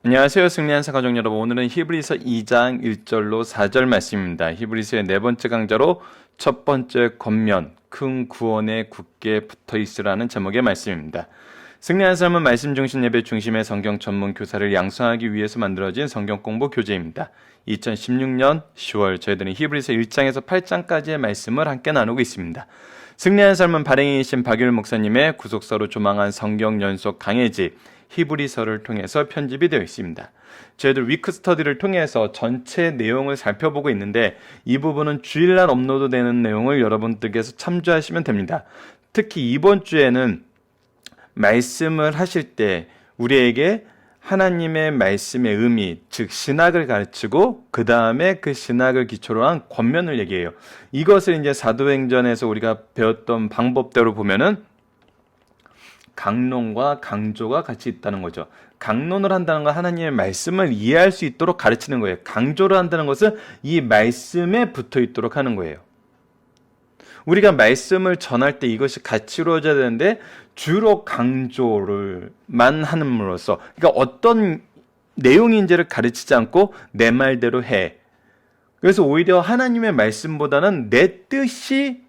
안녕하세요. 승리한 사가족 여러분. 오늘은 히브리서 2장 1절로 4절 말씀입니다. 히브리서의 네 번째 강좌로 첫 번째 겉면, 큰 구원에 굳게 붙어 있으라는 제목의 말씀입니다. 승리한 삶은 말씀 중심 예배 중심의 성경 전문 교사를 양성하기 위해서 만들어진 성경 공부 교재입니다. 2016년 10월 저희들은 히브리서 1장에서 8장까지의 말씀을 함께 나누고 있습니다. 승리한 삶은 발행이신 박율 목사님의 구속사로 조망한 성경 연속 강해집 히브리서를 통해서 편집이 되어 있습니다. 저희들 위크 스터디를 통해서 전체 내용을 살펴보고 있는데 이 부분은 주일날 업로드되는 내용을 여러분들께서 참조하시면 됩니다. 특히 이번 주에는 말씀을 하실 때 우리에게 하나님의 말씀의 의미, 즉 신학을 가르치고 그 다음에 그 신학을 기초로 한 권면을 얘기해요. 이것을 이제 사도행전에서 우리가 배웠던 방법대로 보면은 강론과 강조가 같이 있다는 거죠. 강론을 한다는 건 하나님의 말씀을 이해할 수 있도록 가르치는 거예요. 강조를 한다는 것은 이 말씀에 붙어 있도록 하는 거예요. 우리가 말씀을 전할 때 이것이 같이 이루어져야 되는데 주로 강조를만 함으로써, 그러니까 어떤 내용인지를 가르치지 않고 내 말대로 해. 그래서 오히려 하나님의 말씀보다는 내 뜻이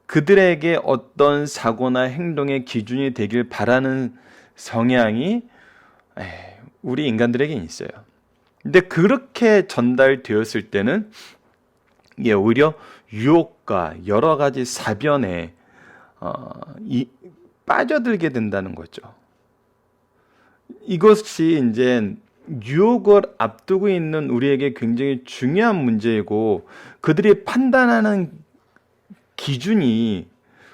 그들에게 어떤 사고나 행동의 기준이 되길 바라는 성향이 우리 인간들에게 있어요. 근데 그렇게 전달되었을 때는 이게 오히려 유혹과 여러 가지 사변에 빠져들게 된다는 거죠. 이것이 이제 유혹을 앞두고 있는 우리에게 굉장히 중요한 문제이고, 그들이 판단하는 기준이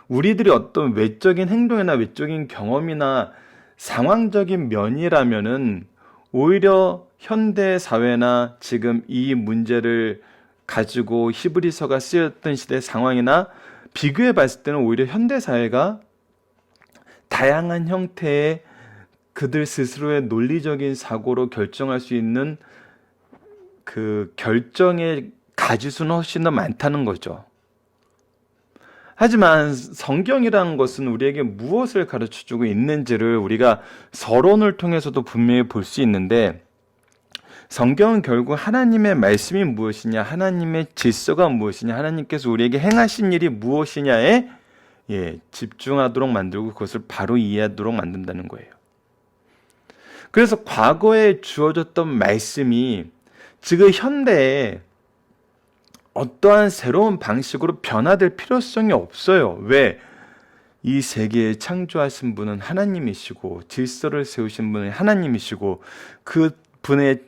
우리들이 어떤 외적인 행동이나 외적인 경험이나 상황적인 면이라면은 오히려 현대 사회나 지금 이 문제를 가지고 히브리서가 쓰였던 시대 상황이나 비교해 봤을 때는 오히려 현대 사회가 다양한 형태의 그들 스스로의 논리적인 사고로 결정할 수 있는 그 결정의 가지수는 훨씬 더 많다는 거죠. 하지만 성경이라는 것은 우리에게 무엇을 가르쳐주고 있는지를 우리가 서론을 통해서도 분명히 볼 수 있는데, 성경은 결국 하나님의 말씀이 무엇이냐, 하나님의 질서가 무엇이냐, 하나님께서 우리에게 행하신 일이 무엇이냐에 집중하도록 만들고 그것을 바로 이해하도록 만든다는 거예요. 그래서 과거에 주어졌던 말씀이 지금 현대에 어떠한 새로운 방식으로 변화될 필요성이 없어요. 왜? 이 세계에 창조하신 분은 하나님이시고 질서를 세우신 분은 하나님이시고 그 분의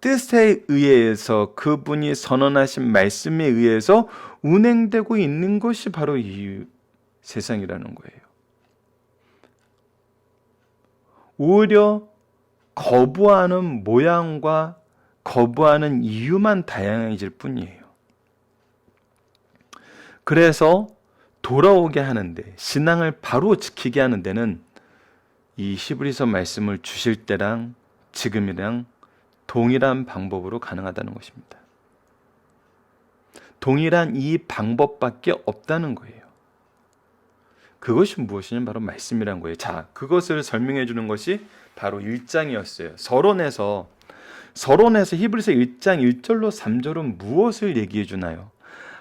뜻에 의해서, 그분이 선언하신 말씀에 의해서 운행되고 있는 것이 바로 이 세상이라는 거예요. 오히려 거부하는 모양과 거부하는 이유만 다양해질 뿐이에요. 그래서 돌아오게 하는데, 신앙을 바로 지키게 하는 데는 이 히브리서 말씀을 주실 때랑 지금이랑 동일한 방법으로 가능하다는 것입니다. 동일한 이 방법밖에 없다는 거예요. 그것이 무엇이냐면 바로 말씀이란 거예요. 자, 그것을 설명해 주는 것이 바로 1장이었어요. 서론에서 히브리서 1장 1절로 3절은 무엇을 얘기해 주나요?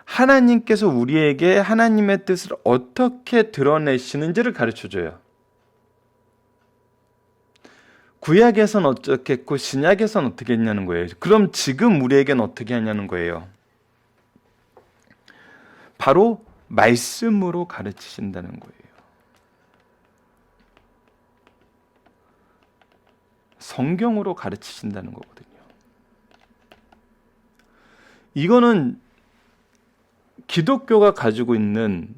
하나님께서 우리에게 하나님의 뜻을 어떻게 드러내시는지를 가르쳐줘요. 구약에선 어떻게 했고 신약에선 어떻게 했냐는 거예요. 그럼 지금 우리에겐 어떻게 하냐는 거예요. 바로 말씀으로 가르치신다는 거예요. 성경으로 가르치신다는 거거든요. 이거는 기독교가 가지고 있는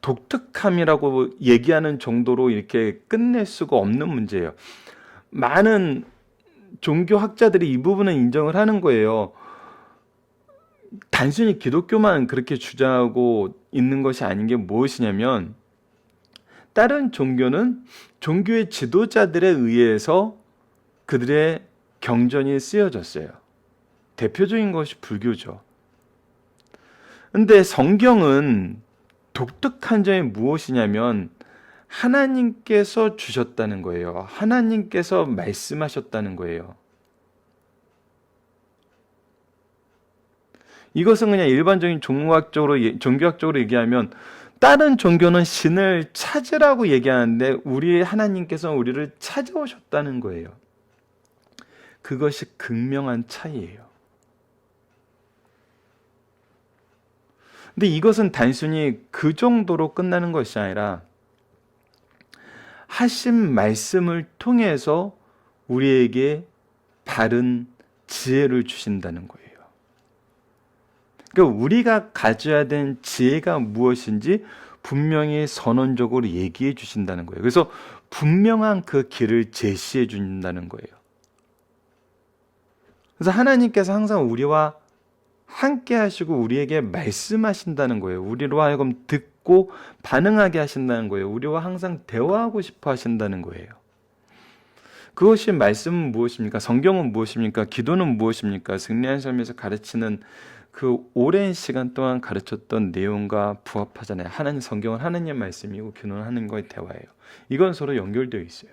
독특함이라고 얘기하는 정도로 이렇게 끝낼 수가 없는 문제예요. 많은 종교학자들이 이 부분은 인정을 하는 거예요. 단순히 기독교만 그렇게 주장하고 있는 것이 아닌 게 무엇이냐면, 다른 종교는 종교의 지도자들에 의해서 그들의 경전이 쓰여졌어요. 대표적인 것이 불교죠. 근데 성경은 독특한 점이 무엇이냐면 하나님께서 주셨다는 거예요. 하나님께서 말씀하셨다는 거예요. 이것은 그냥 일반적인 종교학적으로 얘기하면 다른 종교는 신을 찾으라고 얘기하는데 우리 하나님께서 우리를 찾아오셨다는 거예요. 그것이 극명한 차이예요. 근데 이것은 단순히 그 정도로 끝나는 것이 아니라 하신 말씀을 통해서 우리에게 바른 지혜를 주신다는 거예요. 그러니까 우리가 가져야 되는 지혜가 무엇인지 분명히 선언적으로 얘기해 주신다는 거예요. 그래서 분명한 그 길을 제시해 준다는 거예요. 그래서 하나님께서 항상 우리와 함께 하시고 우리에게 말씀하신다는 거예요. 우리로 하여금 듣고 반응하게 하신다는 거예요. 우리와 항상 대화하고 싶어 하신다는 거예요. 그것이 말씀은 무엇입니까? 성경은 무엇입니까? 기도는 무엇입니까? 승리한 삶에서 가르치는 그 오랜 시간 동안 가르쳤던 내용과 부합하잖아요. 성경은 하나님의 말씀이고 기도는 하나님과의 대화예요. 이건 서로 연결되어 있어요.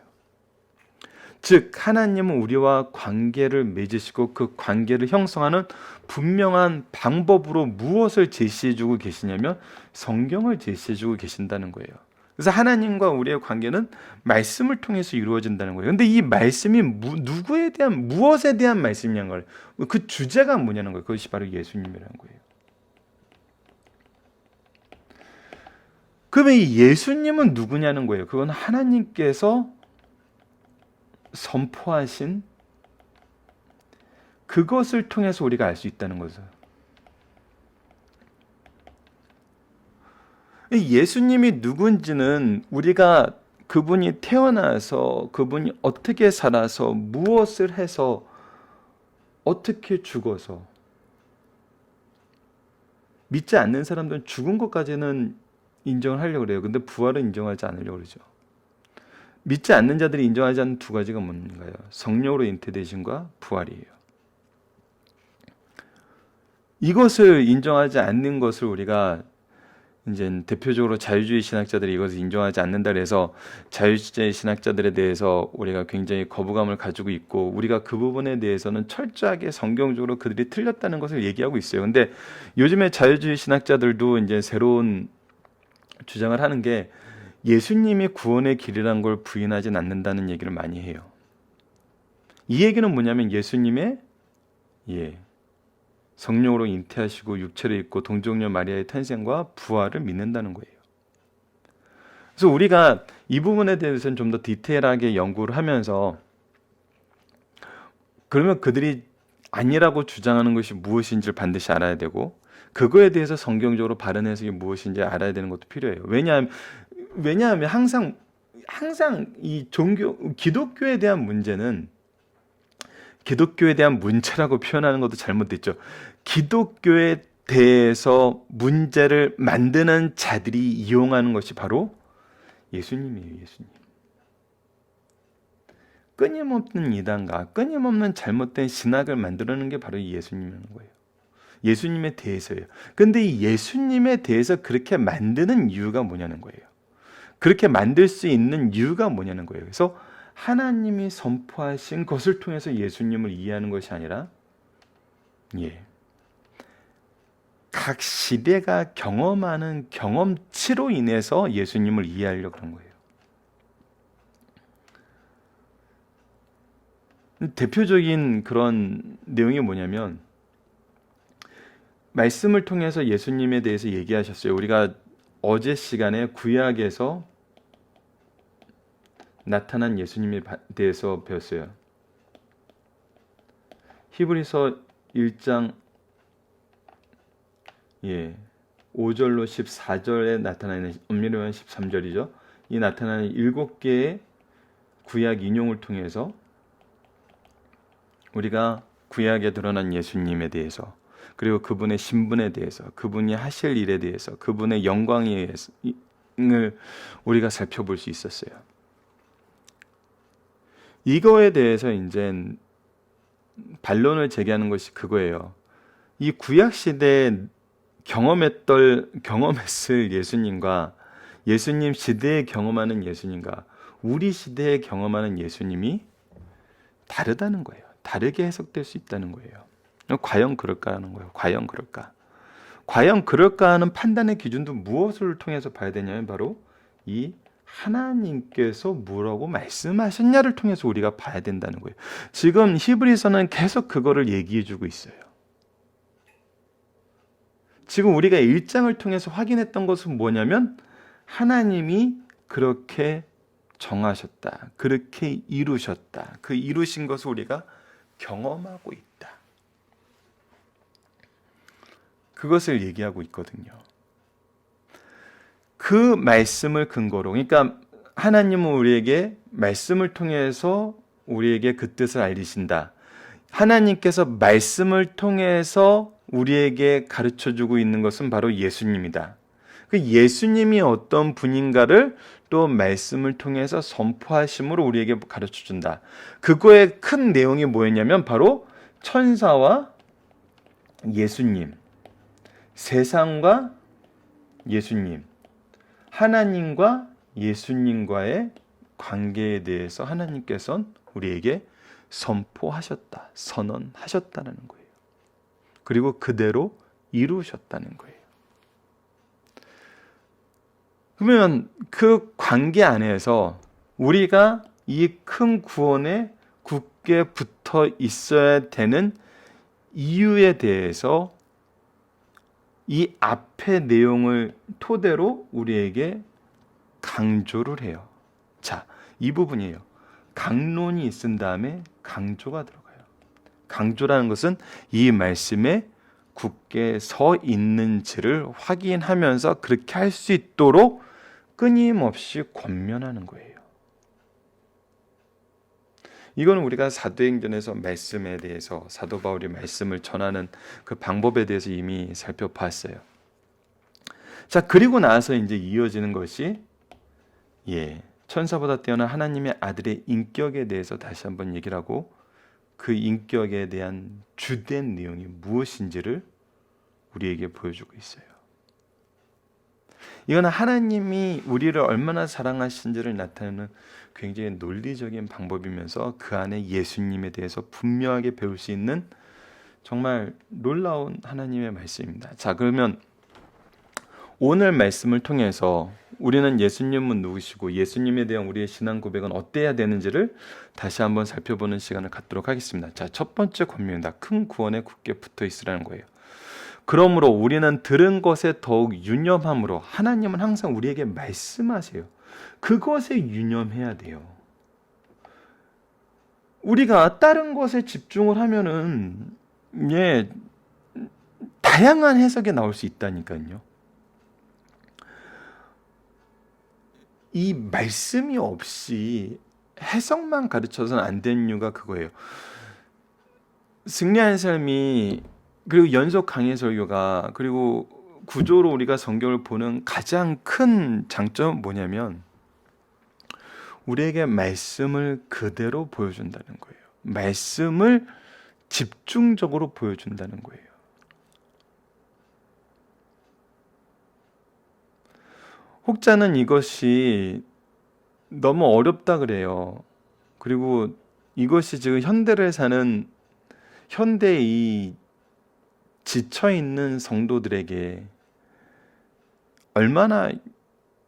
즉 하나님은 우리와 관계를 맺으시고 그 관계를 형성하는 분명한 방법으로 무엇을 제시해주고 계시냐면 성경을 제시해주고 계신다는 거예요. 그래서 하나님과 우리의 관계는 말씀을 통해서 이루어진다는 거예요. 근데 이 말씀이 누구에 대한 무엇에 대한 말씀이냐는 걸, 그 주제가 뭐냐는 거예요. 그것이 바로 예수님이라는 거예요. 그러면 이 예수님은 누구냐는 거예요. 그건 하나님께서 선포하신 그것을 통해서 우리가 알 수 있다는 거죠. 예수님이 누군지는 우리가 그분이 태어나서 그분이 어떻게 살아서 무엇을 해서 어떻게 죽어서 믿지 않는 사람들은 죽은 것까지는 인정을 하려고 그래요. 근데 부활은 인정하지 않으려고 그러죠. 믿지 않는 자들이 인정하지 않는 두 가지가 뭔가요? 성령으로 잉태되심과 부활이에요. 이것을 인정하지 않는 것을 우리가 이제 대표적으로 자유주의 신학자들이 이것을 인정하지 않는다 그래서 자유주의 신학자들에 대해서 우리가 굉장히 거부감을 가지고 있고 우리가 그 부분에 대해서는 철저하게 성경적으로 그들이 틀렸다는 것을 얘기하고 있어요. 근데 요즘에 자유주의 신학자들도 이제 새로운 주장을 하는 게 예수님이 구원의 길이라는 걸 부인하진 않는다는 얘기를 많이 해요. 이 얘기는 뭐냐면 예수님의 성령으로 잉태하시고 육체를 입고 동정녀 마리아의 탄생과 부활을 믿는다는 거예요. 그래서 우리가 이 부분에 대해서는 좀 더 디테일하게 연구를 하면서 그러면 그들이 아니라고 주장하는 것이 무엇인지를 반드시 알아야 되고 그거에 대해서 성경적으로 바른 해석이 무엇인지 알아야 되는 것도 필요해요. 왜냐하면 항상 이 기독교에 대한 문제는 기독교에 대한 문제라고 표현하는 것도 잘못됐죠. 기독교에 대해서 문제를 만드는 자들이 이용하는 것이 바로 예수님이에요. 예수님. 끊임없는 이단과 끊임없는 잘못된 신학을 만들어내는 게 바로 예수님이라는 거예요. 예수님에 대해서예요. 근데 이 예수님에 대해서 그렇게 만드는 이유가 뭐냐는 거예요. 그렇게 만들 수 있는 이유가 뭐냐는 거예요. 그래서 하나님이 선포하신 것을 통해서 예수님을 이해하는 것이 아니라 각 시대가 경험하는 경험치로 인해서 예수님을 이해하려고 그런 거예요. 대표적인 그런 내용이 뭐냐면 말씀을 통해서 예수님에 대해서 얘기하셨어요. 우리가 어제 시간에 구약에서 나타난 예수님에 대해서 배웠어요. 히브리서 1장 5절로 14절에 나타나는 엄밀히 13절이죠. 이 나타나는 7개의 구약 인용을 통해서 우리가 구약에 드러난 예수님에 대해서 그리고 그분의 신분에 대해서 그분이 하실 일에 대해서 그분의 영광을 우리가 살펴볼 수 있었어요. 이거에 대해서 이제 반론을 제기하는 것이 그거예요. 이 구약 시대에 경험했을 예수님과 예수님 시대에 경험하는 예수님과 우리 시대에 경험하는 예수님이 다르다는 거예요. 다르게 해석될 수 있다는 거예요. 과연 그럴까 하는 거예요. 과연 그럴까? 과연 그럴까 하는 판단의 기준도 무엇을 통해서 봐야 되냐면 바로 이 하나님께서 뭐라고 말씀하셨냐를 통해서 우리가 봐야 된다는 거예요. 지금 히브리서는 계속 그거를 얘기해 주고 있어요. 지금 우리가 1장을 통해서 확인했던 것은 뭐냐면 하나님이 그렇게 정하셨다. 그렇게 이루셨다. 그 이루신 것을 우리가 경험하고 있다. 그것을 얘기하고 있거든요. 그 말씀을 근거로, 그러니까 하나님은 우리에게 말씀을 통해서 우리에게 그 뜻을 알리신다. 하나님께서 말씀을 통해서 우리에게 가르쳐주고 있는 것은 바로 예수님이다. 그 예수님이 어떤 분인가를 또 말씀을 통해서 선포하심으로 우리에게 가르쳐준다. 그거의 큰 내용이 뭐였냐면 바로 천사와 예수님, 세상과 예수님, 하나님과 예수님과의 관계에 대해서 하나님께서는 우리에게 선포하셨다, 선언하셨다는 거예요. 그리고 그대로 이루셨다는 거예요. 그러면 그 관계 안에서 우리가 이 큰 구원에 굳게 붙어 있어야 되는 이유에 대해서 이 앞의 내용을 토대로 우리에게 강조를 해요. 자, 이 부분이에요. 강론이 있은 다음에 강조가 들어가요. 강조라는 것은 이 말씀에 굳게 서 있는지를 확인하면서 그렇게 할 수 있도록 끊임없이 권면하는 거예요. 이거는 우리가 사도행전에서 말씀에 대해서 사도 바울이 말씀을 전하는 그 방법에 대해서 이미 살펴봤어요. 자, 그리고 나서 이제 이어지는 것이 천사보다 뛰어난 하나님의 아들의 인격에 대해서 다시 한번 얘기를 하고 그 인격에 대한 주된 내용이 무엇인지를 우리에게 보여주고 있어요. 이거는 하나님이 우리를 얼마나 사랑하신지를 나타내는 굉장히 논리적인 방법이면서 그 안에 예수님에 대해서 분명하게 배울 수 있는 정말 놀라운 하나님의 말씀입니다. 자, 그러면 오늘 말씀을 통해서 우리는 예수님은 누구시고 예수님에 대한 우리의 신앙 고백은 어때야 되는지를 다시 한번 살펴보는 시간을 갖도록 하겠습니다. 자, 첫 번째 권면입니다. 큰 구원에 굳게 붙어 있으라는 거예요. 그러므로 우리는 들은 것에 더욱 유념함으로 하나님은 항상 우리에게 말씀하세요. 그것에 유념해야 돼요. 우리가 다른 것에 집중을 하면은 다양한 해석이 나올 수 있다니까요. 이 말씀이 없이 해석만 가르쳐서는 안 되는 이유가 그거예요. 승리하는 삶이 그리고 연속 강의 설교가 그리고 구조로 우리가 성경을 보는 가장 큰 장점은 뭐냐면 우리에게 말씀을 그대로 보여준다는 거예요. 말씀을 집중적으로 보여준다는 거예요. 혹자는 이것이 너무 어렵다 그래요. 그리고 이것이 지금 현대를 사는 현대의 이 지쳐있는 성도들에게 얼마나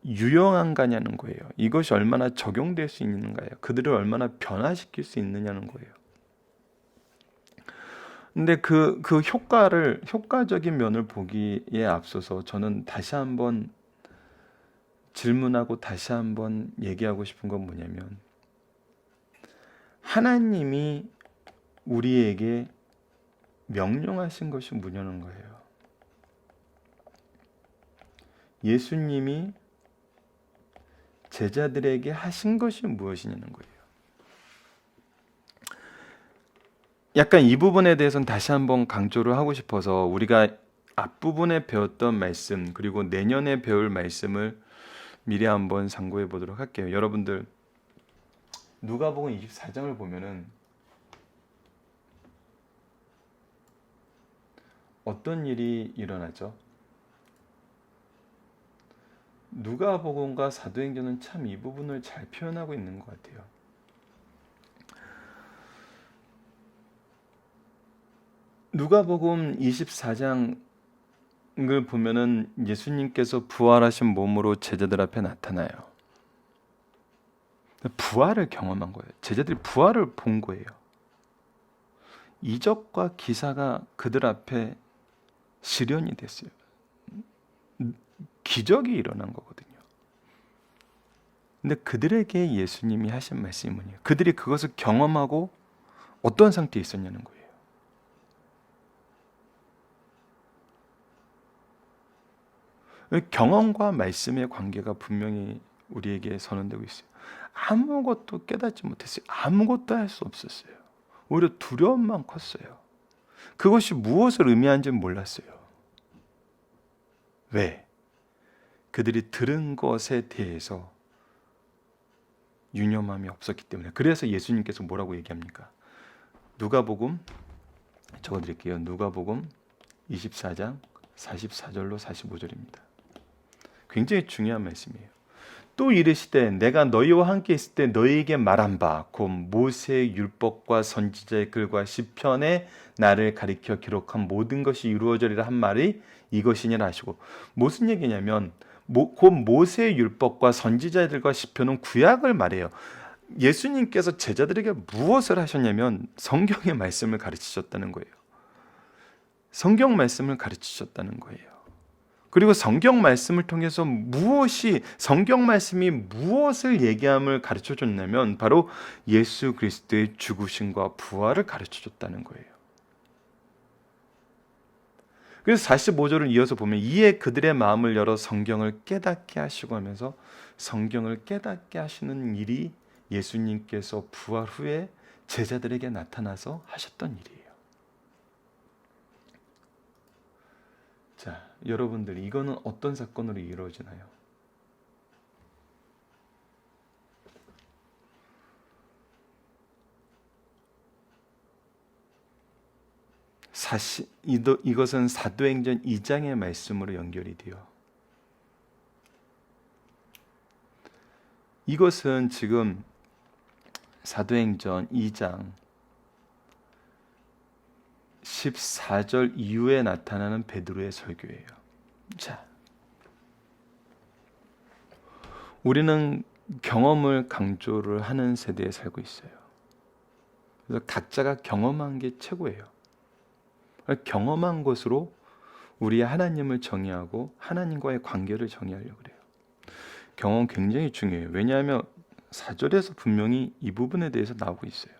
유용한가냐는 거예요. 이것이 얼마나 적용될 수 있는가요? 그들을 얼마나 변화시킬 수 있느냐는 거예요. 근데 그 효과적인 면을 보기에 앞서서 저는 다시 한번 질문하고 다시 한번 얘기하고 싶은 건 뭐냐면 하나님이 우리에게 명령하신 것이 뭐냐는 거예요. 예수님이 제자들에게 하신 것이 무엇이냐는 거예요. 약간 이 부분에 대해서는 다시 한번 강조를 하고 싶어서 우리가 앞부분에 배웠던 말씀 그리고 내년에 배울 말씀을 미리 한번 상고해 보도록 할게요. 여러분들 누가복음 24장을 보면은 어떤 일이 일어나죠? 누가복음과 사도행전은 참 이 부분을 잘 표현하고 있는 것 같아요. 누가복음 24장을 보면은 예수님께서 부활하신 몸으로 제자들 앞에 나타나요. 부활을 경험한 거예요. 제자들이 부활을 본 거예요. 이적과 기사가 그들 앞에 실현이 됐어요. 기적이 일어난 거거든요. 근데 그들에게 예수님이 하신 말씀이 뭐냐? 그들이 그것을 경험하고 어떤 상태에 있었냐는 거예요. 경험과 말씀의 관계가 분명히 우리에게 선언되고 있어요. 아무것도 깨닫지 못했어요. 아무것도 할 수 없었어요. 오히려 두려움만 컸어요. 그것이 무엇을 의미하는지는 몰랐어요. 왜? 그들이 들은 것에 대해서 유념함이 없었기 때문에. 그래서 예수님께서 뭐라고 얘기합니까? 누가복음 적어드릴게요. 누가복음 24장 44절로 45절입니다. 굉장히 중요한 말씀이에요. 또 이르시되 내가 너희와 함께 있을 때 너희에게 말한 바 곧 모세의 율법과 선지자의 글과 시편에 나를 가리켜 기록한 모든 것이 이루어지리라 한 말이 이것이니라 하시고, 무슨 얘기냐면 곧 모세의 율법과 선지자들과 시편은 구약을 말해요. 예수님께서 제자들에게 무엇을 하셨냐면 성경의 말씀을 가르치셨다는 거예요. 성경 말씀을 가르치셨다는 거예요. 그리고 성경 말씀을 통해서 성경 말씀이 무엇을 얘기함을 가르쳐 줬냐면 바로 예수 그리스도의 죽으심과 부활을 가르쳐 줬다는 거예요. 그래서 45절을 이어서 보면 이에 그들의 마음을 열어 성경을 깨닫게 하시고 하면서 성경을 깨닫게 하시는 일이 예수님께서 부활 후에 제자들에게 나타나서 하셨던 일이에요. 자, 여러분들, 이거는 어떤 사건으로 이루어지나요? 이것은 사도행전 2장의 말씀으로 연결이 돼요. 이것은 지금 사도행전 2장 14절 이후에 나타나는 베드로의 설교예요. 자, 우리는 경험을 강조를 하는 세대에 살고 있어요. 그래서 각자가 경험한 게 최고예요. 경험한 것으로 우리의 하나님을 정의하고 하나님과의 관계를 정의하려고 그래요. 경험 굉장히 중요해요. 왜냐하면 4절에서 분명히 이 부분에 대해서 나오고 있어요.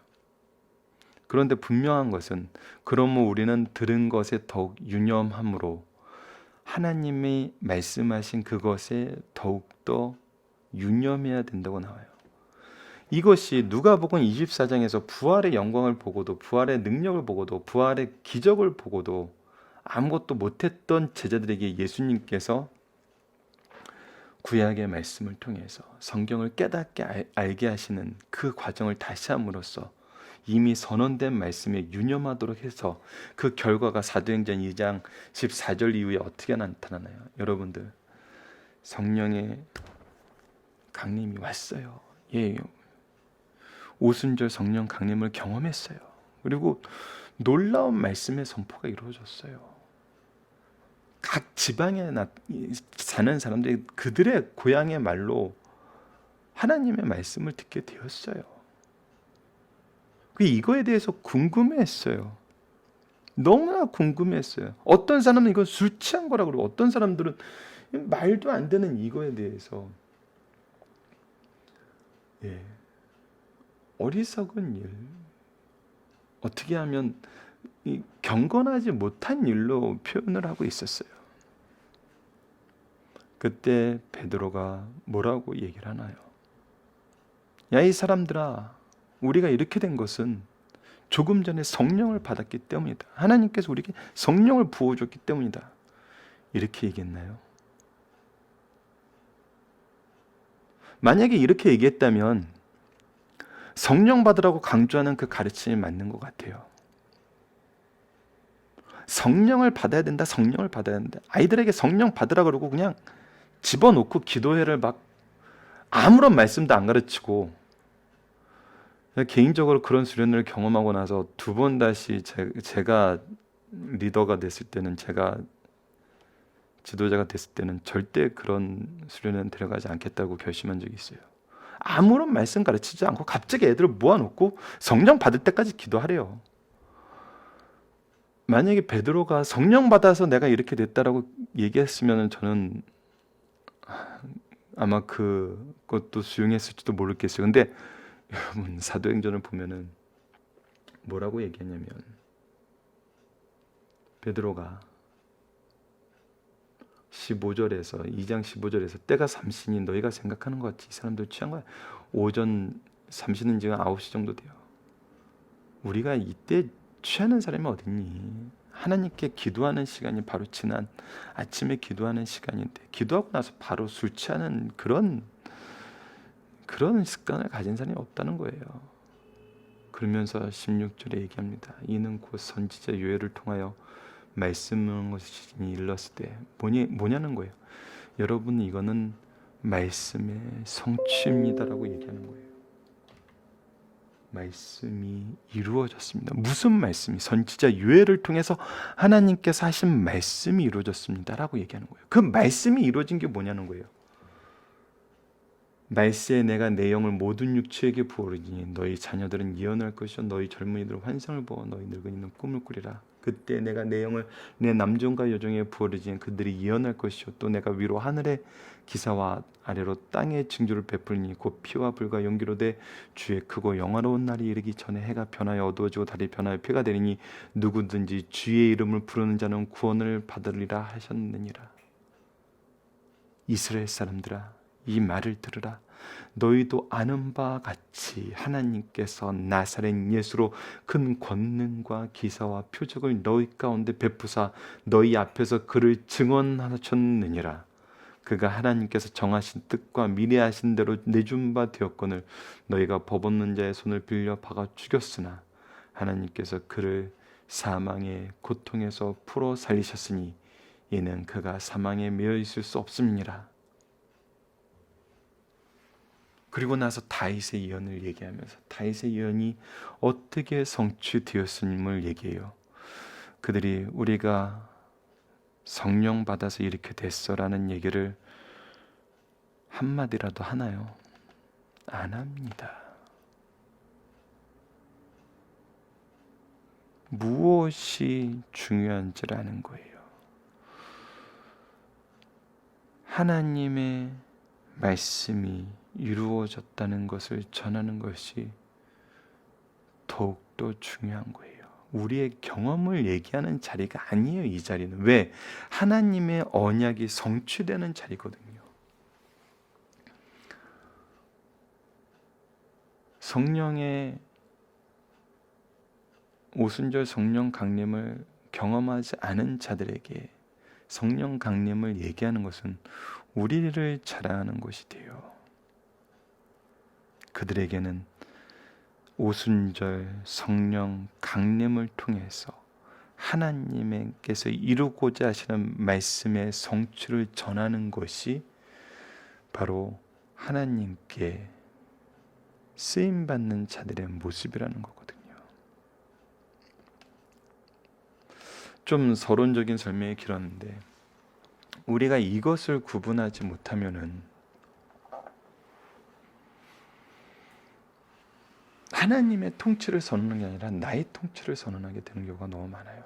그런데 분명한 것은 그러므로 우리는 들은 것에 더욱 유념함으로 하나님이 말씀하신 그것에 더욱더 유념해야 된다고 나와요. 이것이 누가복음 24장에서 부활의 영광을 보고도, 부활의 능력을 보고도, 부활의 기적을 보고도 아무것도 못했던 제자들에게 예수님께서 구약의 말씀을 통해서 성경을 깨닫게 알게 하시는 그 과정을 다시 함으로써 이미 선언된 말씀에 유념하도록 해서 그 결과가 사도행전 2장 14절 이후에 어떻게 나타나나요? 여러분들, 성령의 강림이 왔어요. 예, 오순절 성령 강림을 경험했어요. 그리고 놀라운 말씀의 선포가 이루어졌어요. 각 지방에 사는 사람들이 그들의 고향의 말로 하나님의 말씀을 듣게 되었어요. 이거에 대해서 궁금해했어요. 너무나 궁금했어요. 어떤 사람은 이건 술 취한 거라고 그러고, 어떤 사람들은 말도 안 되는 이거에 대해서 어리석은 일, 어떻게 하면 경건하지 못한 일로 표현을 하고 있었어요. 그때 베드로가 뭐라고 얘기를 하나요? 야, 이 사람들아, 우리가 이렇게 된 것은 조금 전에 성령을 받았기 때문이다. 하나님께서 우리에게 성령을 부어줬기 때문이다. 이렇게 얘기했나요? 만약에 이렇게 얘기했다면 성령 받으라고 강조하는 그 가르침이 맞는 것 같아요. 성령을 받아야 된다, 성령을 받아야 된다. 아이들에게 성령 받으라 그러고 그냥 집어넣고 기도회를 막 아무런 말씀도 안 가르치고, 개인적으로 그런 수련을 경험하고 나서 두 번 다시 제가 리더가 됐을 때는, 제가 지도자가 됐을 때는 절대 그런 수련은 데려가지 않겠다고 결심한 적이 있어요. 아무런 말씀 가르치지 않고 갑자기 애들을 모아놓고 성령 받을 때까지 기도하래요. 만약에 베드로가 성령 받아서 내가 이렇게 됐다라고 얘기했으면 저는 아마 그것도 수용했을지도 모르겠어요. 근데 여러분, 사도행전을 보면은 뭐라고 얘기했냐면, 베드로가 15절에서 2장 15절에서 때가 삼신이 너희가 생각하는 것 같이 이 사람들 취한 거야. 오전 삼신은 지금 9시 정도 돼요. 우리가 이때 취하는 사람이 어딨니? 하나님께 기도하는 시간이 바로 지난 아침에 기도하는 시간인데, 기도하고 나서 바로 술 취하는 그런 습관을 가진 사람이 없다는 거예요. 그러면서 16절에 얘기합니다. 이는 곧 선지자 요엘을 통하여 말씀하는 것이 일렀을 때 뭐냐는 거예요. 여러분, 이거는 말씀의 성취입니다라고 얘기하는 거예요. 말씀이 이루어졌습니다. 무슨 말씀이? 선지자 요엘을 통해서 하나님께서 하신 말씀이 이루어졌습니다라고 얘기하는 거예요. 그 말씀이 이루어진 게 뭐냐는 거예요. 말세에 내가 내 영을 모든 육체에게 부어주니 너희 자녀들은 예언할 것이요 너희 젊은이들은 환상을 보고 너희 늙은이는 꿈을 꾸리라. 그때 내가 내 영을 내 남종과 여종에 부어주니 그들이 예언할 것이요 또 내가 위로 하늘의 기사와 아래로 땅의 징조를 베풀니 곧 피와 불과 연기로 돼 주의 크고 영화로운 날이 이르기 전에 해가 변하여 어두워지고 달이 변하여 피가 되리니 누구든지 주의 이름을 부르는 자는 구원을 받으리라 하셨느니라. 이스라엘 사람들아, 이 말을 들으라. 너희도 아는 바와 같이 하나님께서 나사렛 예수로 큰 권능과 기사와 표적을 너희 가운데 베푸사 너희 앞에서 그를 증언하셨느니라. 그가 하나님께서 정하신 뜻과 미래하신 대로 내준 바 되었거늘 너희가 법 없는 자의 손을 빌려 박아 죽였으나 하나님께서 그를 사망의 고통에서 풀어 살리셨으니 이는 그가 사망에 매여 있을 수 없음이니라. 그리고 나서 다윗의 예언을 얘기하면서 다윗의 예언이 어떻게 성취되었음을 얘기해요. 그들이 우리가 성령 받아서 이렇게 됐어라는 얘기를 한마디라도 하나요? 안 합니다. 무엇이 중요한지를 아는 거예요. 하나님의 말씀이 이루어졌다는 것을 전하는 것이 더욱더 중요한 거예요. 우리의 경험을 얘기하는 자리가 아니에요. 이 자리는. 왜? 하나님의 언약이 성취되는 자리거든요. 성령의 오순절 성령 강림을 경험하지 않은 자들에게 성령 강림을 얘기하는 것은 우리를 자랑하는 것이 돼요. 그들에게는 오순절 성령 강림을 통해서 하나님께서 이루고자 하시는 말씀의 성취를 전하는 것이 바로 하나님께 쓰임받는 자들의 모습이라는 거거든요. 좀 서론적인 설명이 길었는데, 우리가 이것을 구분하지 못하면은 하나님의 통치를 선언하는 게 아니라 나의 통치를 선언하게 되는 경우가 너무 많아요.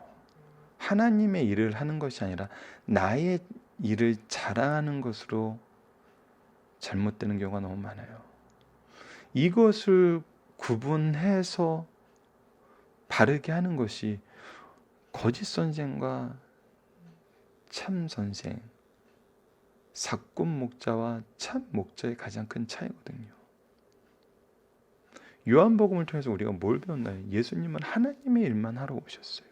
하나님의 일을 하는 것이 아니라 나의 일을 자랑하는 것으로 잘못되는 경우가 너무 많아요. 이것을 구분해서 바르게 하는 것이 거짓 선생과 참 선생, 사꾼 목자와 참 목자의 가장 큰 차이거든요. 요한복음을 통해서 우리가 뭘 배웠나요? 예수님은 하나님의 일만 하러 오셨어요.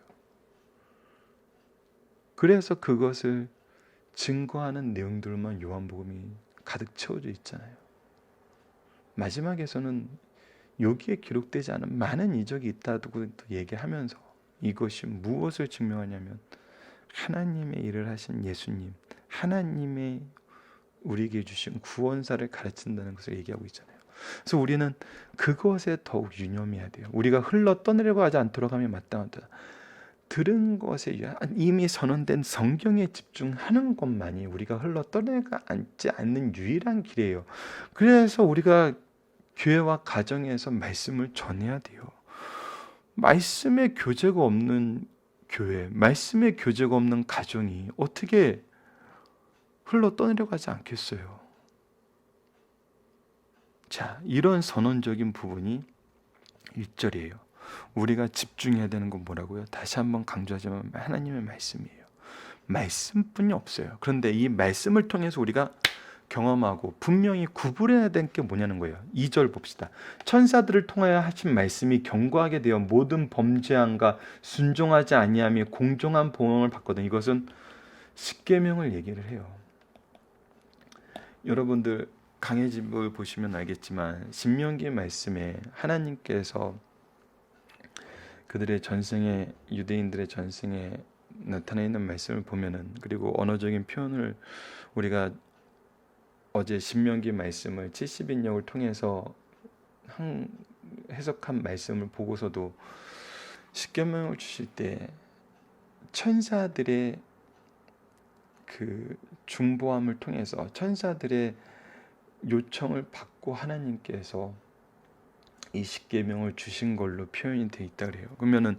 그래서 그것을 증거하는 내용들만 요한복음이 가득 채워져 있잖아요. 마지막에서는 여기에 기록되지 않은 많은 이적이 있다고 얘기하면서 이것이 무엇을 증명하냐면 하나님의 일을 하신 예수님, 하나님의 우리에게 주신 구원사를 가르친다는 것을 얘기하고 있잖아요. 그래서 우리는 그것에 더욱 유념해야 돼요. 우리가 흘러 떠내려고 하지 않도록 하면 마땅하다. 들은 것에 이미 선언된 성경에 집중하는 것만이 우리가 흘러 떠내지 않는 유일한 길이에요. 그래서 우리가 교회와 가정에서 말씀을 전해야 돼요. 말씀의 교제가 없는 교회, 말씀의 교제가 없는 가정이 어떻게 흘러 떠내려고 하지 않겠어요? 자, 이런 선언적인 부분이 1절이에요. 우리가 집중해야 되는 건 뭐라고요? 다시 한번 강조하자면 하나님의 말씀이에요. 말씀뿐이 없어요. 그런데 이 말씀을 통해서 우리가 경험하고 분명히 구분해야 되는 게 뭐냐는 거예요. 2절 봅시다. 천사들을 통하여 하신 말씀이 견고하게 되어 모든 범죄함과 순종하지 아니함이 공정한 보응을 받거든. 이것은 십계명을 얘기를 해요. 여러분들 강해집을 보시면 알겠지만 신명기 말씀에 하나님께서 그들의 전생에 유대인들의 전생에 나타나 있는 말씀을 보면은, 그리고 언어적인 표현을 우리가 어제 신명기 말씀을 70인역을 통해서 해석한 말씀을 보고서도 십계명을 주실 때 천사들의 그 중보함을 통해서 천사들의 요청을 받고 하나님께서 이 십계명을 주신 걸로 표현이 돼 있다 그래요. 그러면은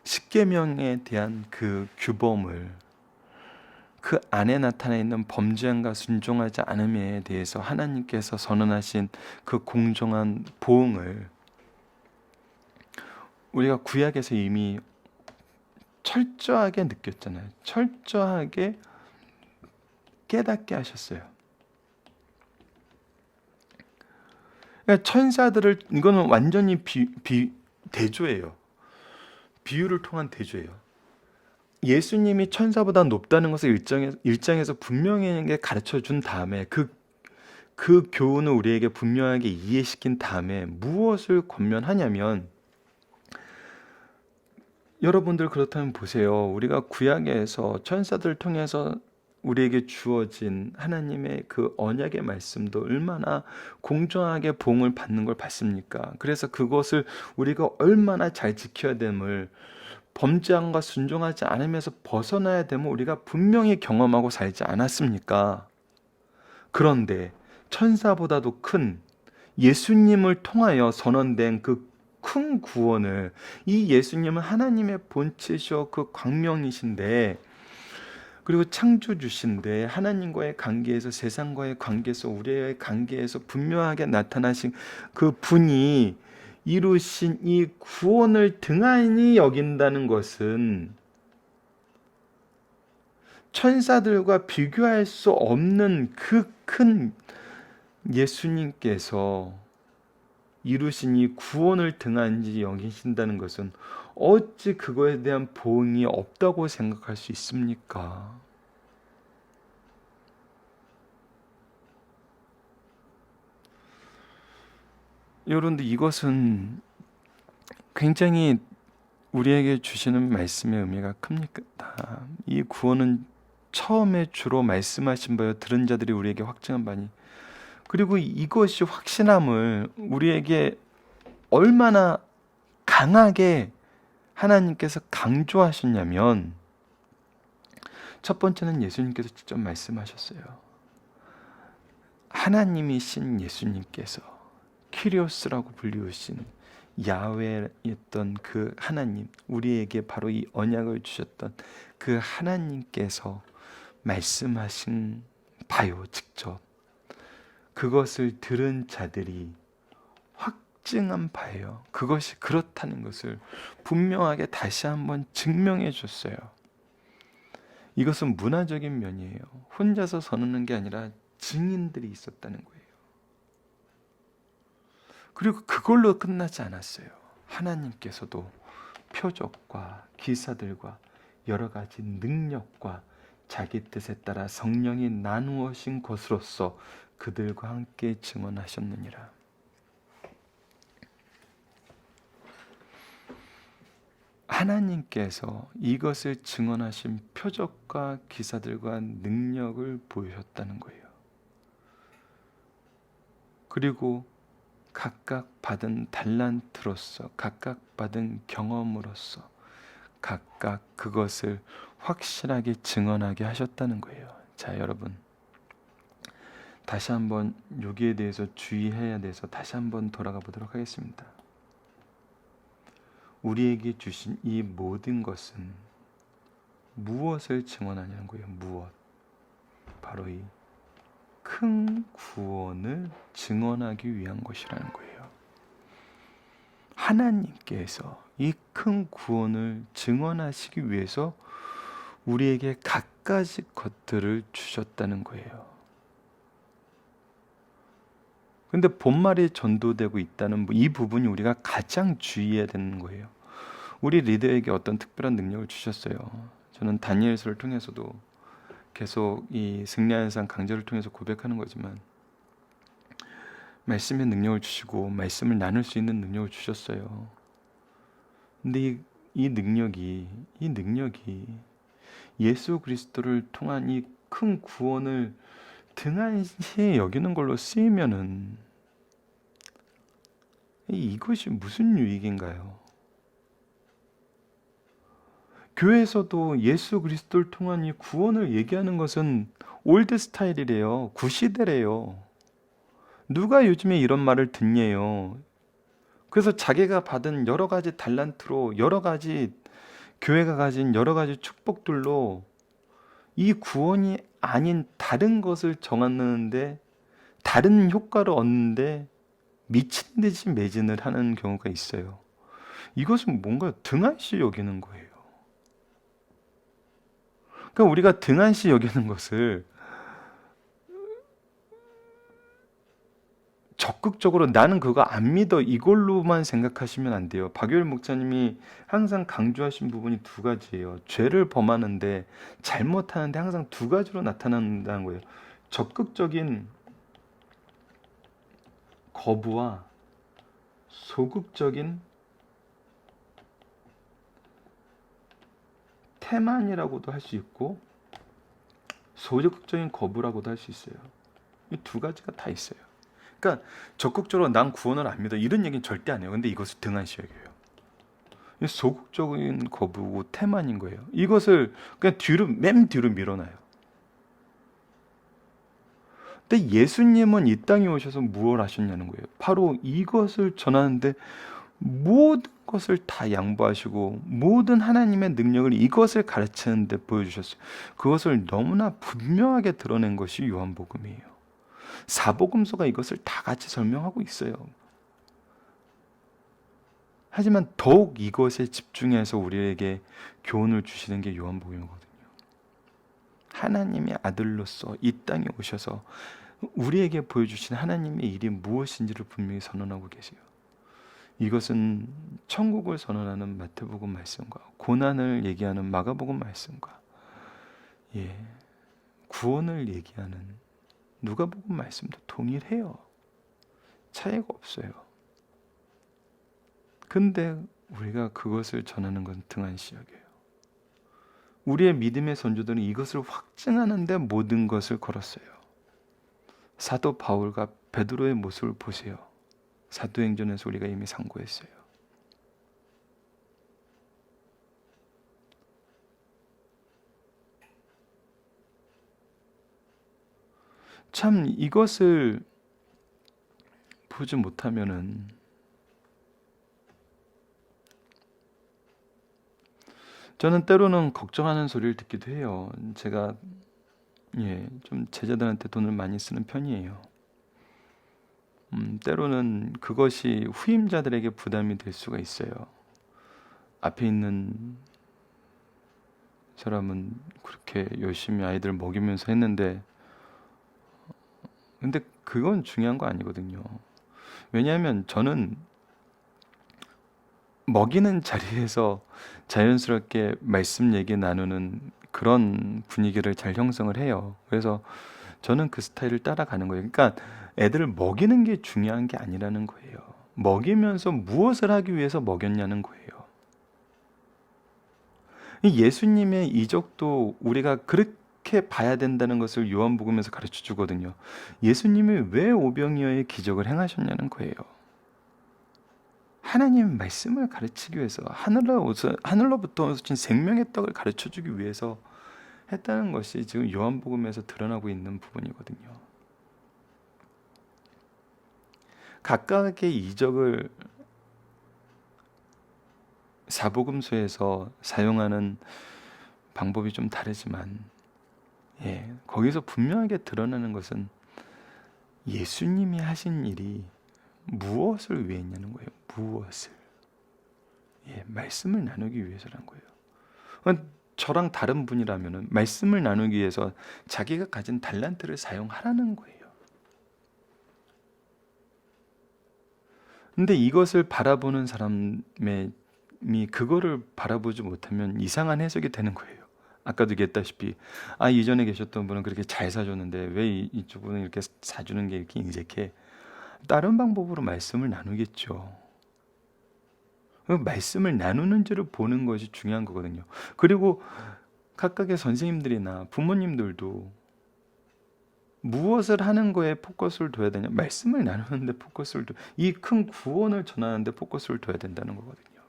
십계명에 대한 그 규범을, 그 안에 나타나 있는 범죄함과 순종하지 않음에 대해서 하나님께서 선언하신 그 공정한 보응을 우리가 구약에서 이미 철저하게 느꼈잖아요. 철저하게 깨닫게 하셨어요. 그러니까 천사들을, 이거는 완전히 대조예요. 비유를 통한 대조예요. 예수님이 천사보다 높다는 것을 1장에서 분명하게 가르쳐 준 다음에 그 교훈을 우리에게 분명하게 이해시킨 다음에 무엇을 권면하냐면, 여러분들 그렇다면 보세요. 우리가 구약에서 천사들을 통해서 우리에게 주어진 하나님의 그 언약의 말씀도 얼마나 공정하게 보응을 받는 걸 봤습니까? 그래서 그것을 우리가 얼마나 잘 지켜야 됨을, 범죄함과 순종하지 않으면서 벗어나야 됨을 우리가 분명히 경험하고 살지 않았습니까? 그런데 천사보다도 큰 예수님을 통하여 선언된 그 큰 구원을, 이 예수님은 하나님의 본체시오 그 광명이신데, 그리고 창조주신데, 하나님과의 관계에서, 세상과의 관계에서, 우리의 관계에서 분명하게 나타나신 그 분이 이루신 이 구원을 등한히 여긴다는 것은 천사들과 비교할 수 없는 그 큰 예수님께서 이루신 이 구원을 등한히 여기신다는 것은 어찌 그거에 대한 보응이 없다고 생각할 수 있습니까? 여러분들, 이것은 굉장히 우리에게 주시는 말씀의 의미가 큽니다. 이 구원은 처음에 주로 말씀하신 바요 들은 자들이 우리에게 확증한 바니, 그리고 이것이 확신함을 우리에게 얼마나 강하게 하나님께서 강조하셨냐면, 첫 번째는 예수님께서 직접 말씀하셨어요. 하나님이신 예수님께서, 키리오스라고 불리우신 야훼였던 그 하나님, 우리에게 바로 이 언약을 주셨던 그 하나님께서 말씀하신 바요, 직접. 그것을 들은 자들이 확증한 바예요. 그것이 그렇다는 것을 분명하게 다시 한번 증명해 줬어요. 이것은 문화적인 면이에요. 혼자서 선언하는 게 아니라 증인들이 있었다는 거예요. 그리고 그걸로 끝나지 않았어요. 하나님께서도 표적과 기사들과 여러 가지 능력과 자기 뜻에 따라 성령이 나누어진 것으로서 그들과 함께 증언하셨느니라. 하나님께서 이것을 증언하신 표적과 기사들과 능력을 보여줬다는 거예요. 그리고 각각 받은 달란트로서, 각각 받은 경험으로서 각각 그것을 확실하게 증언하게 하셨다는 거예요. 자, 여러분, 다시 한번 여기에 대해서 주의해야 돼서 다시 한번 돌아가 보도록 하겠습니다. 우리에게 주신 이 모든 것은 무엇을 증언하냐는 거예요. 무엇? 바로 이 큰 구원을 증언하기 위한 것이라는 거예요. 하나님께서 이 큰 구원을 증언하시기 위해서 우리에게 갖가지 것들을 주셨다는 거예요. 근데 본말이 전도되고 있다는 이 부분이 우리가 가장 주의해야 되는 거예요. 우리 리더에게 어떤 특별한 능력을 주셨어요. 저는 다니엘서를 통해서도 계속 이 승리하는 상 강좌를 통해서 고백하는 거지만, 말씀의 능력을 주시고 말씀을 나눌 수 있는 능력을 주셨어요. 근데 이 능력이 예수 그리스도를 통한 이 큰 구원을 등한시에 여기는 걸로 쓰이면은 이것이 무슨 유익인가요? 교회에서도 예수 그리스도를 통한 이 구원을 얘기하는 것은 올드 스타일이래요. 구시대래요. 누가 요즘에 이런 말을 듣냐요. 그래서 자기가 받은 여러 가지 달란트로, 여러 가지 교회가 가진 여러 가지 축복들로 이 구원이 아닌 다른 것을 정하는데, 다른 효과를 얻는데 미친 듯이 매진을 하는 경우가 있어요. 이것은 뭔가 등한시 여기는 거예요. 그러니까 우리가 등한시 여기는 것을 적극적으로 나는 그거 안 믿어 이걸로만 생각하시면 안 돼요. 박유일 목사님이 항상 강조하신 부분이 두 가지예요. 죄를 범하는데, 잘못하는데 항상 두 가지로 나타난다는 거예요. 적극적인 거부와 소극적인 태만이라고도 할 수 있고, 소극적인 거부라고도 할 수 있어요. 이 두 가지가 다 있어요. 그러니까 적극적으로 난 구원을 안 믿어 이런 얘기는 절대 안 해요. 근데 이것을 등한시 여겨요. 소극적인 거부고 태만인 거예요. 이것을 그냥 맨 뒤로 밀어놔요. 근데 예수님은 이 땅에 오셔서 무엇을 하셨냐는 거예요. 바로 이것을 전하는데 모든 것을 다 양보하시고 모든 하나님의 능력을 이것을 가르치는 데 보여주셨어요. 그것을 너무나 분명하게 드러낸 것이 요한복음이에요. 사복음서가 이것을 다 같이 설명하고 있어요. 하지만 더욱 이것에 집중해서 우리에게 교훈을 주시는 게 요한복음이거든요. 하나님의 아들로서 이 땅에 오셔서 우리에게 보여주신 하나님의 일이 무엇인지를 분명히 선언하고 계세요. 이것은 천국을 선언하는 마태복음 말씀과 고난을 얘기하는 마가복음 말씀과 구원을 얘기하는 누가복음 말씀도 동일해요. 차이가 없어요. 근데 우리가 그것을 전하는 건 등한시 여겨요. 우리의 믿음의 선조들은 이것을 확증하는 데 모든 것을 걸었어요. 사도 바울과 베드로의 모습을 보세요. 사도행전에서 우리가 이미 상고했어요. 참 이것을 보지 못하면은 저는 때로는 걱정하는 소리를 듣기도 해요. 제가 좀 제자들한테 돈을 많이 쓰는 편이에요. 때로는 그것이 후임자들에게 부담이 될 수가 있어요. 앞에 있는 사람은 그렇게 열심히 아이들 먹이면서 했는데, 근데 그건 중요한 거 아니거든요. 왜냐하면 저는 먹이는 자리에서 자연스럽게 말씀 얘기 나누는 그런 분위기를 잘 형성을 해요. 그래서 저는 그 스타일을 따라가는 거예요. 그러니까 애들을 먹이는 게 중요한 게 아니라는 거예요. 먹이면서 무엇을 하기 위해서 먹였냐는 거예요. 예수님의 이적도 우리가 그렇게 그렇게 봐야 된다는 것을 요한복음에서 가르쳐 주거든요. 예수님이 왜 오병이어의 기적을 행하셨냐는 거예요. 하나님 말씀을 가르치기 위해서, 하늘로부터 오신 생명의 떡을 가르쳐 주기 위해서 했다는 것이 지금 요한복음에서 드러나고 있는 부분이거든요. 각각의 이적을 사복음서에서 사용하는 방법이 좀 다르지만, 거기서 분명하게 드러나는 것은 예수님이 하신 일이 무엇을 위해 했냐는 거예요. 무엇을. 말씀을 나누기 위해서란 거예요. 저랑 다른 분이라면 말씀을 나누기 위해서 자기가 가진 달란트를 사용하라는 거예요. 근데 이것을 바라보는 사람이 그거를 바라보지 못하면 이상한 해석이 되는 거예요. 아까도 얘기했다시피 이전에 계셨던 분은 그렇게 잘 사줬는데 왜 이쪽 분은 이렇게 사주는 게 이렇게 인색해? 다른 방법으로 말씀을 나누겠죠. 말씀을 나누는지를 보는 것이 중요한 거거든요. 그리고 각각의 선생님들이나 부모님들도 무엇을 하는 거에 포커스를 둬야 되냐? 말씀을 나누는데 포커스를 이 큰 구원을 전하는데 포커스를 둬야 된다는 거거든요.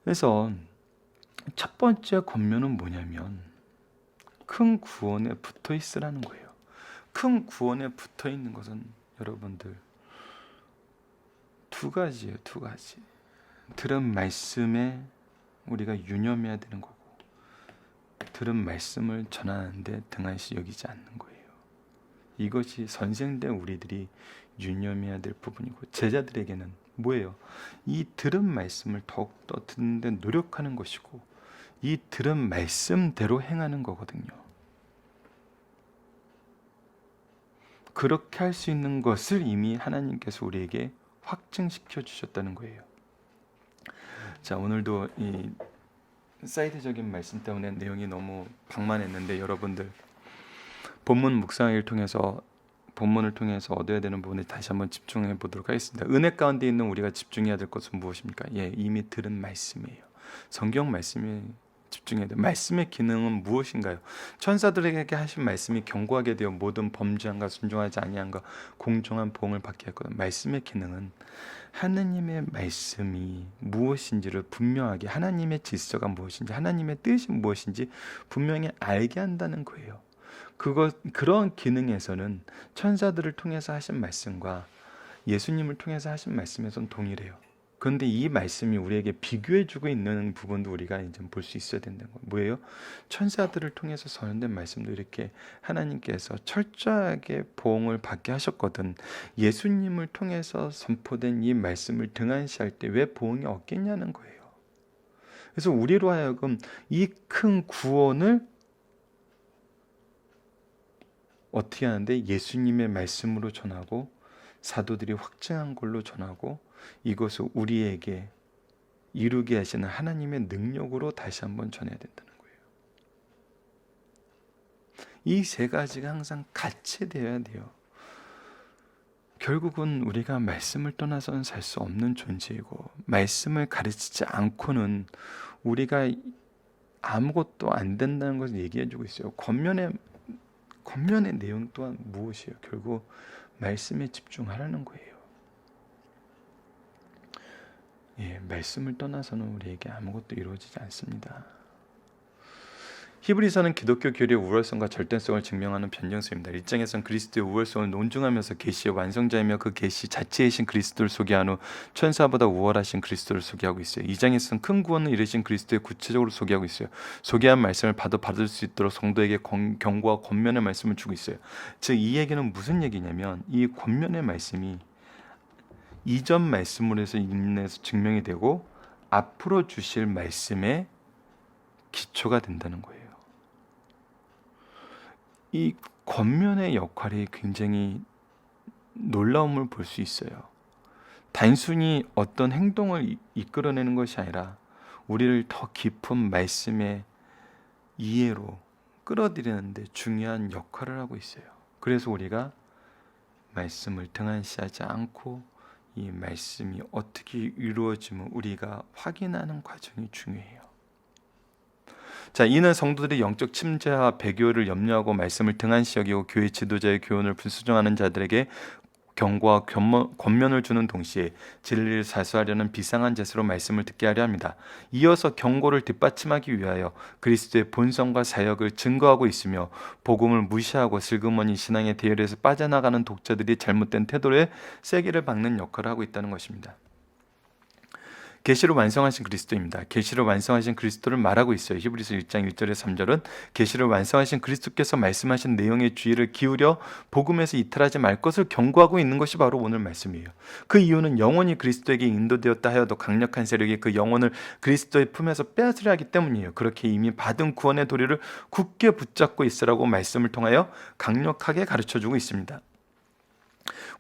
그래서 첫 번째 권면은 뭐냐면 큰 구원에 붙어 있으라는 거예요. 큰 구원에 붙어 있는 것은 여러분들 두 가지예요. 두 가지. 들은 말씀에 우리가 유념해야 되는 거고, 들은 말씀을 전하는데 등한시 여기지 않는 거예요. 이것이 선생된 우리들이 유념해야 될 부분이고, 제자들에게는 뭐예요? 이 들은 말씀을 더욱더 듣는데 노력하는 것이고, 이 들은 말씀대로 행하는 거거든요. 그렇게 할 수 있는 것을 이미 하나님께서 우리에게 확증시켜 주셨다는 거예요. 자, 오늘도 이 사이드적인 말씀 때문에 내용이 너무 방만했는데, 여러분들 본문 묵상을 통해서 본문을 통해서 얻어야 되는 부분에 다시 한번 집중해 보도록 하겠습니다. 은혜 가운데 있는 우리가 집중해야 될 것은 무엇입니까? 이미 들은 말씀이에요. 성경 말씀에 집중해야 돼요. 말씀의 기능은 무엇인가요? 천사들에게 하신 말씀이 경고하게 되어 모든 범죄함과 순종하지 아니함과 공정한 보응을 받게 했거든. 말씀의 기능은 하나님의 말씀이 무엇인지를 분명하게, 하나님의 질서가 무엇인지, 하나님의 뜻이 무엇인지 분명히 알게 한다는 거예요. 그런 기능에서는 천사들을 통해서 하신 말씀과 예수님을 통해서 하신 말씀에서는 동일해요. 그런데 이 말씀이 우리에게 비교해주고 있는 부분도 우리가 이제 볼 수 있어야 된다는 거예요. 뭐예요? 천사들을 통해서 선언된 말씀도 이렇게 하나님께서 철저하게 보응을 받게 하셨거든. 예수님을 통해서 선포된 이 말씀을 등한시할 때 왜 보응이 없겠냐는 거예요. 그래서 우리로 하여금 이 큰 구원을 어떻게 하는데, 예수님의 말씀으로 전하고 사도들이 확증한 걸로 전하고 이것을 우리에게 이루게 하시는 하나님의 능력으로 다시 한번 전해야 된다는 거예요. 이 세 가지가 항상 같이 되어야 돼요. 결국은 우리가 말씀을 떠나서는 살 수 없는 존재이고, 말씀을 가르치지 않고는 우리가 아무것도 안 된다는 것을 얘기해 주고 있어요. 권면의 내용 또한 무엇이에요? 결국 말씀에 집중하라는 거예요. 말씀을 떠나서는 우리에게 아무것도 이루어지지 않습니다. 히브리서는 기독교 교리의 우월성과 절대성을 증명하는 변증서입니다. 1장에서는 그리스도의 우월성을 논증하면서 계시의 완성자이며 그 계시 자체이신 그리스도를 소개한 후 천사보다 우월하신 그리스도를 소개하고 있어요. 2장에서는 큰 구원을 이루신 그리스도를 구체적으로 소개하고 있어요. 소개한 말씀을 받을 수 있도록 성도에게 경고와 권면의 말씀을 주고 있어요. 즉 이 얘기는 무슨 얘기냐면, 이 권면의 말씀이 이전 말씀으로 해서 인내서 증명이 되고 앞으로 주실 말씀의 기초가 된다는 거예요. 이 권면의 역할이 굉장히 놀라움을 볼 수 있어요. 단순히 어떤 행동을 이끌어내는 것이 아니라 우리를 더 깊은 말씀의 이해로 끌어들이는데 중요한 역할을 하고 있어요. 그래서 우리가 말씀을 등한시하지 않고 이 말씀이 어떻게 이루어지면 우리가 확인하는 과정이 중요해요. 자, 이는 성도들이 영적 침체와 배교를 염려하고 말씀을 등한시 여기고 교회 지도자의 교훈을 불수종하는 자들에게 경고와 권면을 주는 동시에 진리를 사수하려는 비상한 자세로 말씀을 듣게 하려 합니다. 이어서 경고를 뒷받침하기 위하여 그리스도의 본성과 사역을 증거하고 있으며 복음을 무시하고 슬그머니 신앙의 대열에서 빠져나가는 독자들이 잘못된 태도에 세게를 박는 역할을 하고 있다는 것입니다. 계시를 완성하신 그리스도입니다. 계시를 완성하신 그리스도를 말하고 있어요. 히브리서 1장 1절에서 3절은 계시를 완성하신 그리스도께서 말씀하신 내용의 주의를 기울여 복음에서 이탈하지 말 것을 경고하고 있는 것이 바로 오늘 말씀이에요. 그 이유는 영혼이 그리스도에게 인도되었다 하여도 강력한 세력이 그 영혼을 그리스도의 품에서 빼앗으려 하기 때문이에요. 그렇게 이미 받은 구원의 도리를 굳게 붙잡고 있으라고 말씀을 통하여 강력하게 가르쳐주고 있습니다.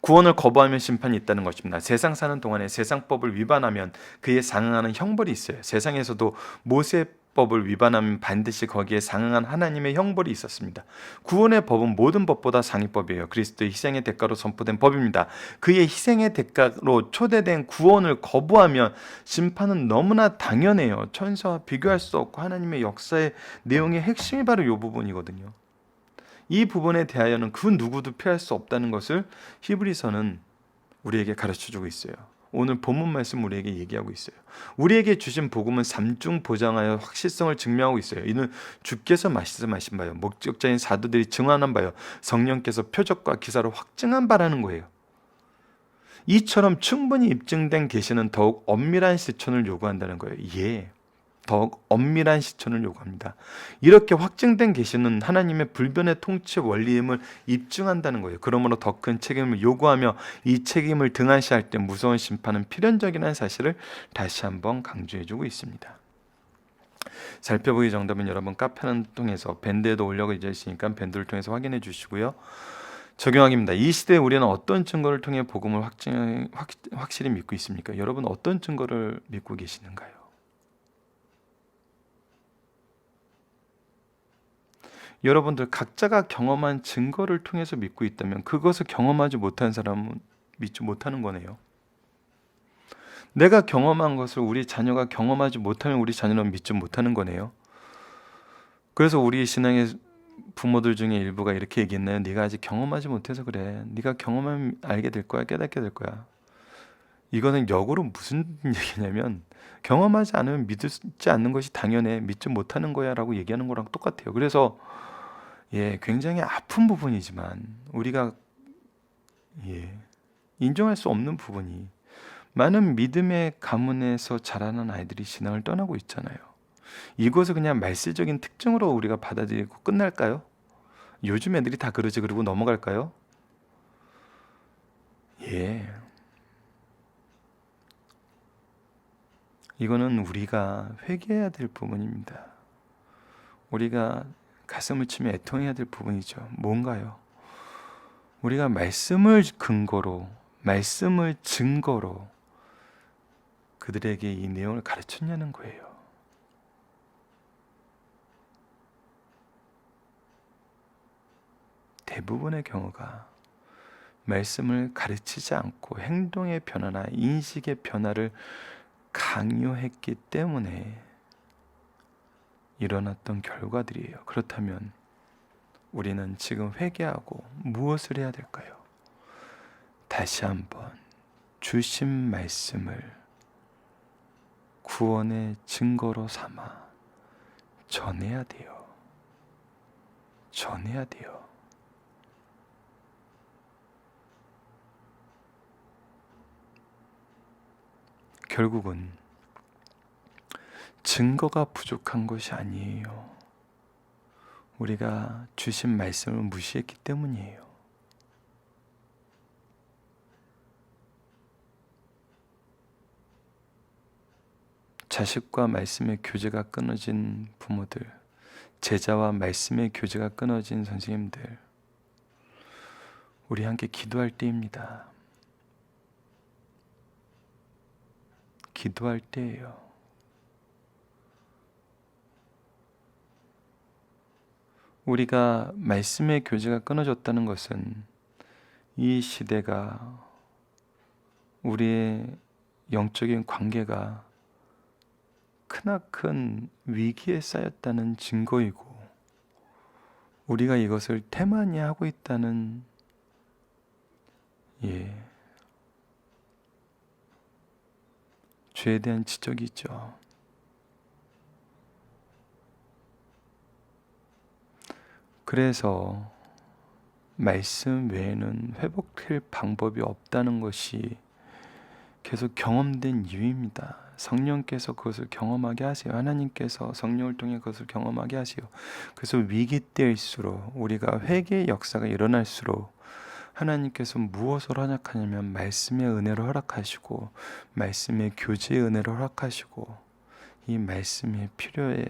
구원을 거부하면 심판이 있다는 것입니다. 세상 사는 동안에 세상법을 위반하면 그에 상응하는 형벌이 있어요. 세상에서도 모세법을 위반하면 반드시 거기에 상응한 하나님의 형벌이 있었습니다. 구원의 법은 모든 법보다 상위법이에요. 그리스도의 희생의 대가로 선포된 법입니다. 그의 희생의 대가로 초대된 구원을 거부하면 심판은 너무나 당연해요. 천사와 비교할 수 없고 하나님의 역사의 내용의 핵심이 바로 이 부분이거든요. 이 부분에 대하여는 그 누구도 피할 수 없다는 것을 히브리서는 우리에게 가르쳐주고 있어요. 오늘 본문 말씀 우리에게 얘기하고 있어요. 우리에게 주신 복음은 삼중 보장하여 확실성을 증명하고 있어요. 이는 주께서 말씀하신 바요, 목적자인 사도들이 증언한 바요, 성령께서 표적과 기사로 확증한 바라는 거예요. 이처럼 충분히 입증된 계시는 더욱 엄밀한 실천을 요구한다는 거예요. 더욱 엄밀한 실천을 요구합니다. 이렇게 확증된 계시는 하나님의 불변의 통치 원리임을 입증한다는 거예요. 그러므로 더 큰 책임을 요구하며 이 책임을 등한시할 때 무서운 심판은 필연적이라는 사실을 다시 한번 강조해주고 있습니다. 살펴보기 정답은 여러분 카페를 통해서 밴드에도 올려져 있으니까 밴드를 통해서 확인해 주시고요. 적용하기입니다. 이 시대에 우리는 어떤 증거를 통해 복음을 확실히 믿고 있습니까? 여러분 어떤 증거를 믿고 계시는가요? 여러분들 각자가 경험한 증거를 통해서 믿고 있다면 그것을 경험하지 못한 사람은 믿지 못하는 거네요. 내가 경험한 것을 우리 자녀가 경험하지 못하면 우리 자녀는 믿지 못하는 거네요. 그래서 우리 신앙의 부모들 중에 일부가 이렇게 얘기했나요? 네가 아직 경험하지 못해서 그래. 네가 경험하면 알게 될 거야. 깨닫게 될 거야. 이거는 역으로 무슨 얘기냐면 경험하지 않으면 믿지 않는 것이 당연해. 믿지 못하는 거야 라고 얘기하는 거랑 똑같아요. 그래서 굉장히 아픈 부분이지만 우리가 인정할 수 없는 부분이 많은 믿음의 가문에서 자라는 아이들이 신앙을 떠나고 있잖아요. 이것을 그냥 말세적인 특징으로 우리가 받아들이고 끝날까요? 요즘 애들이 다 그러지 그러고 넘어갈까요? 이거는 우리가 회개해야 될 부분입니다. 우리가 가슴을 치며 애통해야 될 부분이죠. 뭔가요? 우리가 말씀을 근거로, 말씀을 증거로 그들에게 이 내용을 가르쳤냐는 거예요. 대부분의 경우가 말씀을 가르치지 않고 행동의 변화나 인식의 변화를 강요했기 때문에 일어났던 결과들이에요. 그렇다면 우리는 지금 회개하고 무엇을 해야 될까요? 다시 한번 주신 말씀을 구원의 증거로 삼아 전해야 돼요. 전해야 돼요. 결국은 증거가 부족한 것이 아니에요. 우리가 주신 말씀을 무시했기 때문이에요. 자식과 말씀의 교제가 끊어진 부모들, 제자와 말씀의 교제가 끊어진 선생님들, 우리 함께 기도할 때입니다. 기도할 때예요. 우리가 말씀의 교제가 끊어졌다는 것은 이 시대가 우리의 영적인 관계가 크나큰 위기에 쌓였다는 증거이고, 우리가 이것을 태만히 하고 있다는 죄에 대한 지적이죠. 그래서 말씀 외에는 회복할 방법이 없다는 것이 계속 경험된 이유입니다. 성령께서 그것을 경험하게 하세요. 하나님께서 성령을 통해 그것을 경험하게 하세요. 그래서 위기 때일수록, 우리가 회개의 역사가 일어날수록 하나님께서 무엇을 허락하냐면 말씀의 은혜를 허락하시고, 말씀의 교제의 은혜를 허락하시고, 이 말씀의 필요를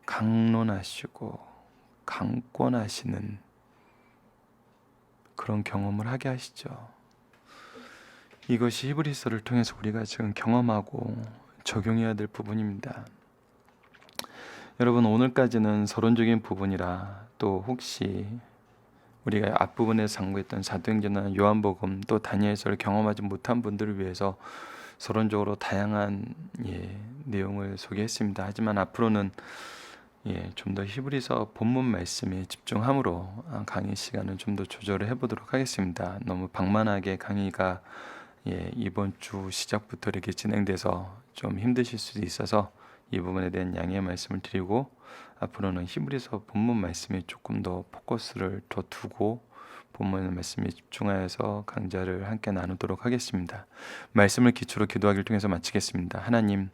강론하시고 강권하시는 그런 경험을 하게 하시죠. 이것이 히브리서를 통해서 우리가 지금 경험하고 적용해야 될 부분입니다. 여러분, 오늘까지는 서론적인 부분이라, 또 혹시 우리가 앞부분에 상고했던 사도행전이나 요한복음, 또 다니엘서를 경험하지 못한 분들을 위해서 서론적으로 다양한 내용을 소개했습니다. 하지만 앞으로는 좀 더 히브리서 본문 말씀에 집중함으로 강의 시간을 좀 더 조절을 해보도록 하겠습니다. 너무 방만하게 강의가 이번 주 시작부터 이렇게 진행돼서 좀 힘드실 수도 있어서 이 부분에 대한 양해의 말씀을 드리고, 앞으로는 히브리서 본문 말씀에 조금 더 포커스를 더 두고 본문 말씀에 집중하여서 강좌를 함께 나누도록 하겠습니다. 말씀을 기초로 기도하기를 통해서 마치겠습니다. 하나님,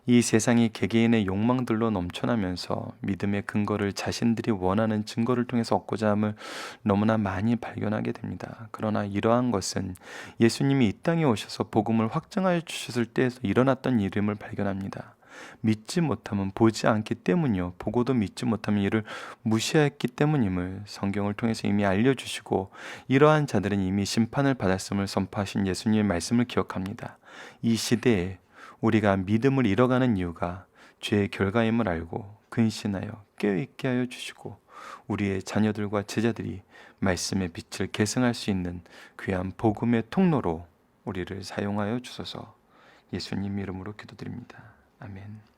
이 세상이 개개인의 욕망들로 넘쳐나면서 믿음의 근거를 자신들이 원하는 증거를 통해서 얻고자 함을 너무나 많이 발견하게 됩니다. 그러나 이러한 것은 예수님이 이 땅에 오셔서 복음을 확증하여 주셨을 때에서 일어났던 일임을 발견합니다. 믿지 못하면 보지 않기 때문이요, 보고도 믿지 못하면 이를 무시했기 때문임을 성경을 통해서 이미 알려주시고, 이러한 자들은 이미 심판을 받았음을 선포하신 예수님의 말씀을 기억합니다. 이 시대에 우리가 믿음을 잃어가는 이유가 죄의 결과임을 알고 근신하여 깨어있게 하여 주시고, 우리의 자녀들과 제자들이 말씀의 빛을 계승할 수 있는 귀한 복음의 통로로 우리를 사용하여 주소서. 예수님 이름으로 기도드립니다. 아멘.